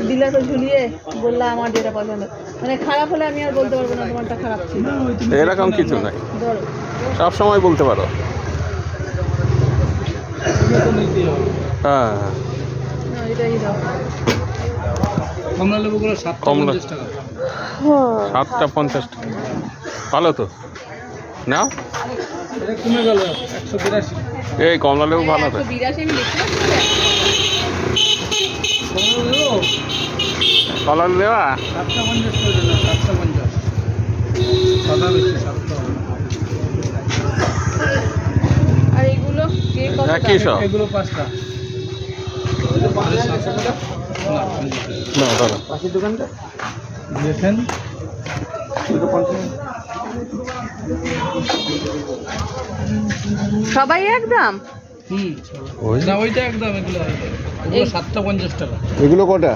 দিলে তো ঝুলিয়ে বললাম আমার যেটা পছন্দ, মানে খারাপ হলে আমি আর বলতে পারবো না তোমারটা খারাপ ছিল। এরকম কিছু নাই, ধরো সব সময় বলতে পারো। হ্যাঁ, না, এটাই দাও। কমলা লেবুগুলো 750 টাকা। 7টা 50 টাকা, ভালো তো নাও। এটা কমে গেল 182। এই কমলা লেবু ভালো তো। 182 আমি দেখতে পাচ্ছি। কমলা লেবু কমলা দেওয়া 750 করে না, 750 সাদা বেশি 700। আর এগুলো কে কত হ্যাঁ, কি সব? এগুলো 5টা। না দাদা, পাশের দোকানটা দেখেন। সবাই একদম? না ওইটা একদম, এগুলো 750 টাকা। এগুলো কটা?